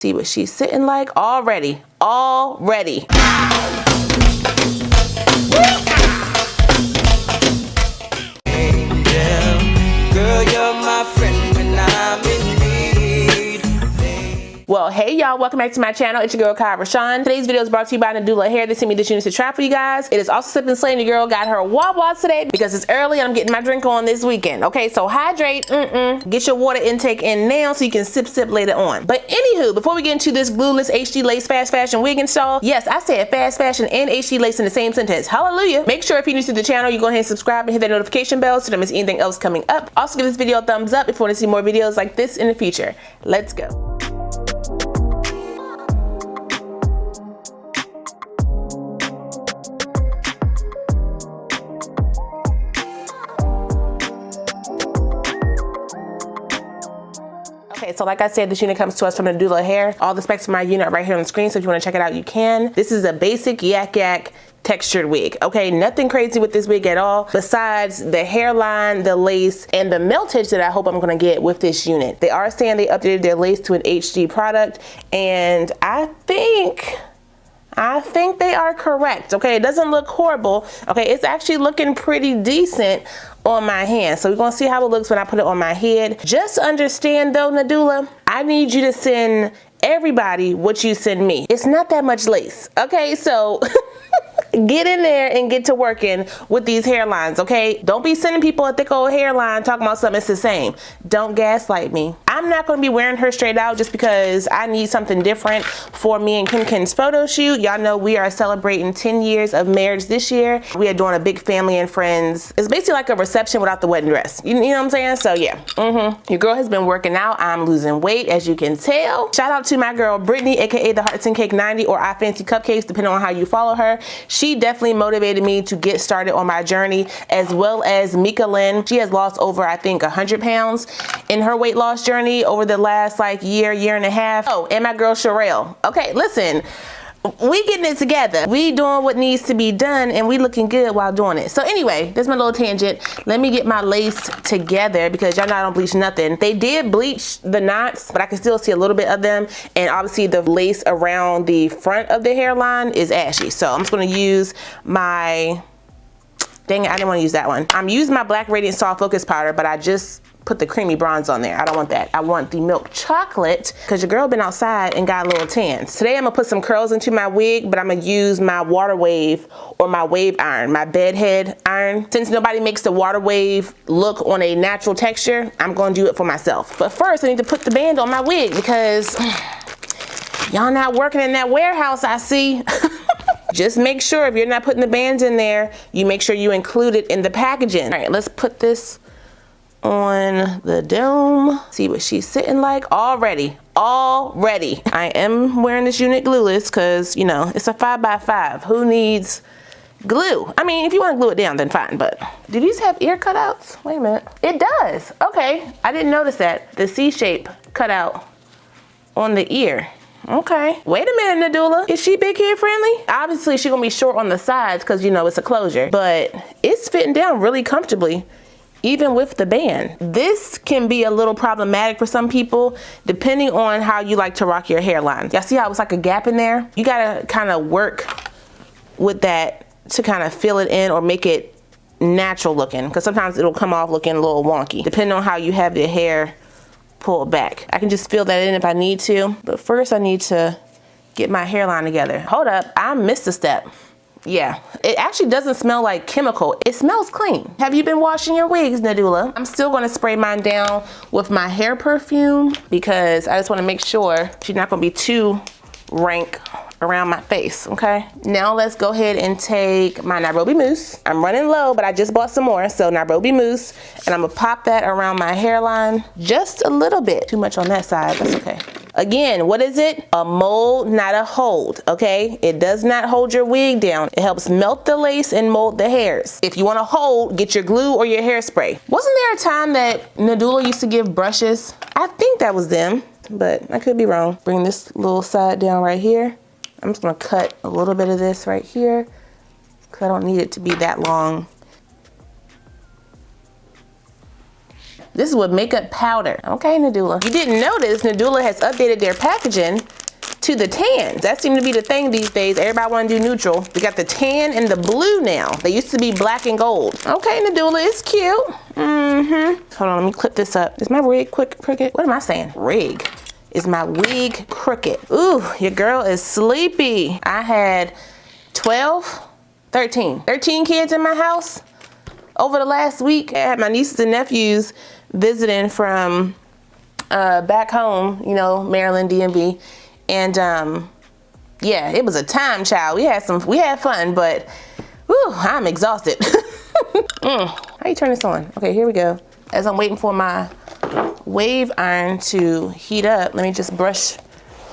See what she's sitting like already. Already. Girl, you're my friend when I'm in need. Well, hey y'all, welcome back to my channel. It's your girl RaShon. Today's video is brought to you by Nadula Hair. They sent me this unit to try for you guys. It is also sipping slaying. Your girl got her wah today because it's early and I'm getting my drink on this weekend. Okay, so hydrate, get your water intake in now so you can sip later on. But anywho, before we get into this glueless HD lace fast fashion wig install, yes, I said fast fashion and HD lace in the same sentence. Hallelujah. Make sure if you're new to the channel, you go ahead and subscribe and hit that notification bell so you don't miss anything else coming up. Also give this video a thumbs up if you want to see more videos like this in the future. Let's go. Okay, so like I said, this unit comes to us from Nadula Hair. All the specs for my unit are right here on the screen, so if you want to check it out, you can. This is a basic yak textured wig. Okay, nothing crazy with this wig at all besides the hairline, the lace, and the meltage that I hope I'm gonna get with this unit. They are saying they updated their lace to an HD product, and I think they are correct. Okay, it doesn't look horrible. Okay, it's actually looking pretty decent on my hand. So we're gonna see how it looks when I put it on my head. Just understand though, Nadula, I need you to send everybody what you send me. It's not that much lace. Okay, so get in there and get to working with these hairlines, okay? Don't be sending people a thick old hairline talking about something that's the same. Don't gaslight me. I'm not gonna be wearing her straight out just because I need something different for me and Kim's photo shoot. Y'all know we are celebrating 10 years of marriage this year. We are doing a big family and friends. It's basically like a reception without the wedding dress. You know what I'm saying? So yeah, your girl has been working out. I'm losing weight, as you can tell. Shout out to my girl Brittany, aka the Hearts and Cake 90, or I Fancy Cupcakes, depending on how you follow her. She definitely motivated me to get started on my journey, as well as Mika Lynn. She has lost over, I think, 100 pounds in her weight loss journey over the last like year and a half. Oh, and my girl Sherelle. Okay, listen, we getting it together. We doing what needs to be done and we looking good while doing it. So anyway, this is my little tangent. Let me get my lace together because y'all know I don't bleach nothing. They did bleach the knots, but I can still see a little bit of them. And obviously the lace around the front of the hairline is ashy. So I'm just gonna use my, dang it, I didn't wanna use that one. I'm using my Black Radiant Soft Focus Powder, but I just put the creamy bronze on there. I don't want that. I want the milk chocolate because your girl been outside and got a little tan. Today I'm gonna put some curls into my wig, but I'm gonna use my water wave or my wave iron, my bedhead iron. Since nobody makes the water wave look on a natural texture, I'm gonna do it for myself. But first I need to put the band on my wig because y'all not working in that warehouse, I see. Just make sure if you're not putting the bands in there, you make sure you include it in the packaging. All right, let's put this on the dome. See what she's sitting like already. I am wearing this unit glueless because, you know, it's a 5x5. Who needs glue? I mean, if you want to glue it down, then fine, but do these have ear cutouts? Wait a minute. It does. Okay, I didn't notice that. The C-shape cutout on the ear. Okay, wait a minute, Nadula. Is she big kid friendly? Obviously, she's gonna be short on the sides because, you know, it's a closure, but it's fitting down really comfortably, even with the band. This can be a little problematic for some people, depending on how you like to rock your hairline. Y'all see how it's like a gap in there? You gotta kind of work with that to kind of fill it in or make it natural looking, because sometimes it'll come off looking a little wonky, depending on how you have your hair pulled back. I can just fill that in if I need to, but first I need to get my hairline together. Hold up, I missed a step. Yeah, it actually doesn't smell like chemical. It smells clean. Have you been washing your wigs, Nadula? I'm still gonna spray mine down with my hair perfume because I just wanna make sure she's not gonna be too rank around my face, okay? Now let's go ahead and take my Nairobi Mousse. I'm running low, but I just bought some more, so Nairobi Mousse, and I'm gonna pop that around my hairline just a little bit. Too much on that side, that's okay. Again, what is it? A mold, not a hold, okay? It does not hold your wig down. It helps melt the lace and mold the hairs. If you want to hold, get your glue or your hairspray. Wasn't there a time that Nadula used to give brushes? I think that was them, but I could be wrong. Bring this little side down right here. I'm just gonna cut a little bit of this right here because I don't need it to be that long. This is with makeup powder. Okay, Nadula. You didn't notice Nadula has updated their packaging to the tans. That seems to be the thing these days. Everybody want to do neutral. We got the tan and the blue now. They used to be black and gold. Okay, Nadula, it's cute. Hold on, let me clip this up. Is my wig crooked? What am I saying? Rig. Is my wig crooked? Ooh, your girl is sleepy. I had 13 kids in my house over the last week. I had my nieces and nephews visiting from back home, you know, Maryland, DMV. And yeah, it was a time, child. We had fun, but whew, I'm exhausted. How you turn this on? Okay, here we go. As I'm waiting for my wave iron to heat up, let me just brush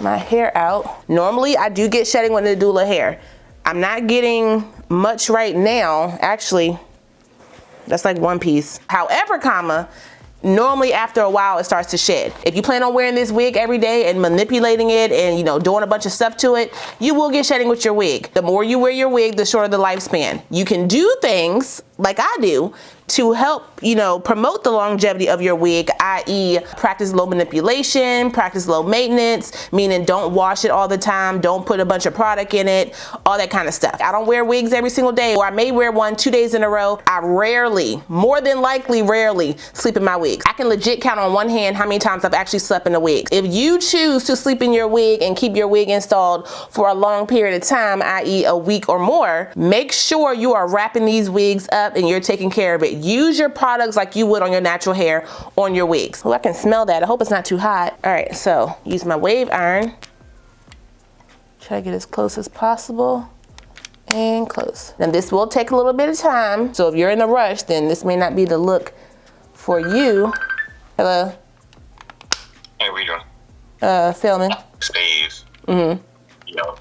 my hair out. Normally, I do get shedding with Nadula hair. I'm not getting much right now. Actually, that's like one piece. However, normally after a while it starts to shed. If you plan on wearing this wig every day and manipulating it and, you know, doing a bunch of stuff to it, you will get shedding with your wig. The more you wear your wig, the shorter the lifespan. You can do things like I do to help, you know, promote the longevity of your wig, i.e. practice low manipulation, practice low maintenance, meaning don't wash it all the time, don't put a bunch of product in it, all that kind of stuff. I don't wear wigs every single day, or I may wear one 2 days in a row. I rarely, more than likely rarely, sleep in my wigs. I can legit count on one hand how many times I've actually slept in a wig. If you choose to sleep in your wig and keep your wig installed for a long period of time, i.e. a week or more, make sure you are wrapping these wigs up and you're taking care of it. Use your products like you would on your natural hair on your wigs. Oh, I can smell that. I hope it's not too hot. All right, so use my wave iron. Try to get as close as possible and close. Now this will take a little bit of time. So if you're in a rush, then this may not be the look for you. Hello? Hey, what you doing? Filming. Stays. Y'all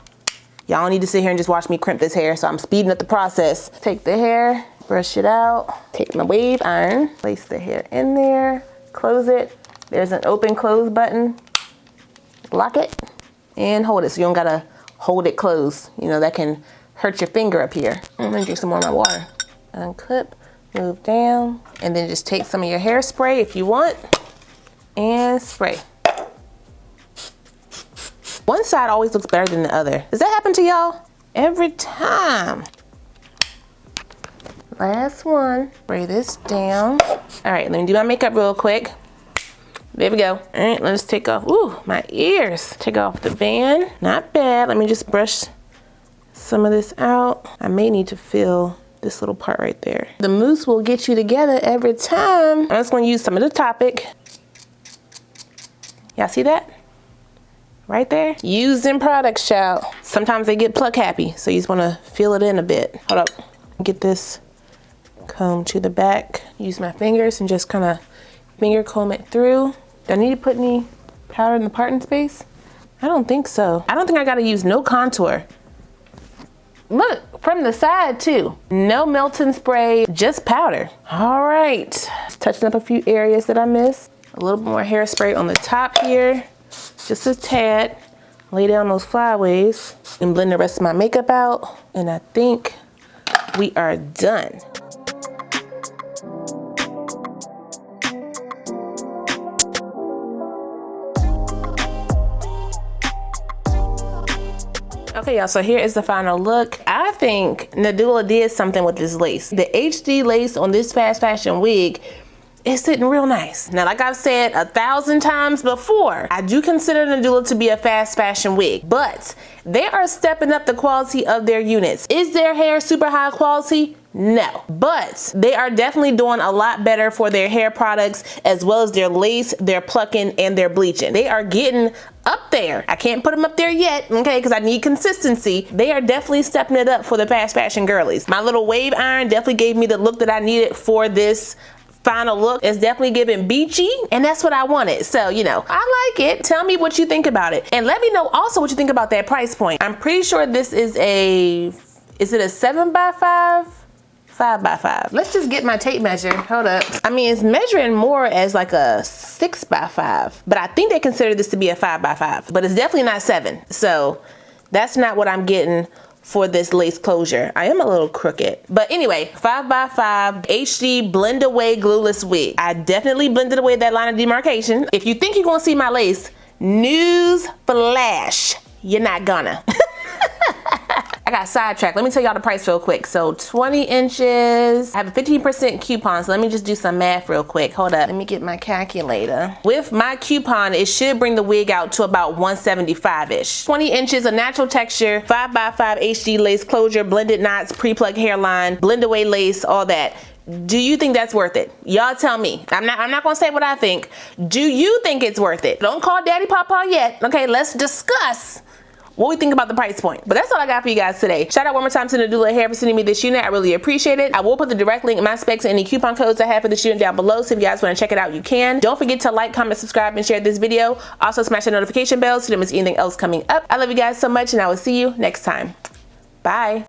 Y'all need to sit here and just watch me crimp this hair, so I'm speeding up the process. Take the hair, brush it out, take my wave iron, place the hair in there, close it. There's an open close button. Lock it and hold it, so you don't gotta hold it closed. You know, that can hurt your finger up here. I'm gonna drink some more of my water. Unclip, move down, and then just take some of your hairspray if you want, and spray. One side always looks better than the other. Does that happen to y'all? Every time. Last one. Spray this down. All right, let me do my makeup real quick. There we go. All right, let's take off, ooh, my ears. Take off the band. Not bad. Let me just brush some of this out. I may need to fill this little part right there. The mousse will get you together every time. I'm just gonna use some of the Toppik. Y'all see that? Right there. Using products, child. Sometimes they get pluck happy, so you just wanna fill it in a bit. Hold up. Get this comb to the back. Use my fingers and just kinda finger comb it through. Do I need to put any powder in the parting space? I don't think so. I don't think I gotta use no contour. Look, from the side too. No melting spray, just powder. All right, just touching up a few areas that I missed. A little bit more hairspray on the top here, just a tad. Lay down those flyaways and blend the rest of my makeup out. And I think we are done. Okay, y'all, so here is the final look. I think Nadula did something with this lace. The HD lace on this fast fashion wig is sitting real nice. Now, like I've said 1,000 times before, I do consider Nadula to be a fast fashion wig, but they are stepping up the quality of their units. Is their hair super high quality? No, but they are definitely doing a lot better for their hair products, as well as their lace, their plucking, and their bleaching. They are getting up there. I can't put them up there yet, okay, because I need consistency. They are definitely stepping it up for the fast fashion girlies. My little wave iron definitely gave me the look that I needed for this final look. It's definitely giving beachy, and that's what I wanted. So, you know, I like it. Tell me what you think about it, and let me know also what you think about that price point. I'm pretty sure this is is it a 7x5? 5x5. Let's just get my tape measure. Hold up. I mean, it's measuring more as like a 6x5, but I think they consider this to be a 5x5, but it's definitely not 7. So that's not what I'm getting for this lace closure. I am a little crooked. But anyway, 5x5 HD BlendAway Glueless Wig. I definitely blended away that line of demarcation. If you think you're gonna see my lace, news flash, you're not gonna. I got sidetracked. Let me tell y'all the price real quick. So 20 inches, I have a 15% coupon, so let me just do some math real quick. Hold up, let me get my calculator. With my coupon, it should bring the wig out to about 175-ish. 20 inches of natural texture, 5x5 HD lace closure, blended knots, pre-plucked hairline, blend away lace, all that. Do you think that's worth it? Y'all tell me. I'm not gonna say what I think. Do you think it's worth it? Don't call Daddy Papa yet. Okay, let's discuss what we think about the price point. But that's all I got for you guys today. Shout out one more time to Nadula Hair for sending me this unit. I really appreciate it. I will put the direct link in my specs and any coupon codes I have for this unit down below, so if you guys want to check it out, you can. Don't forget to like, comment, subscribe, and share this video. Also smash the notification bell so you don't miss anything else coming up. I love you guys so much, and I will see you next time. Bye.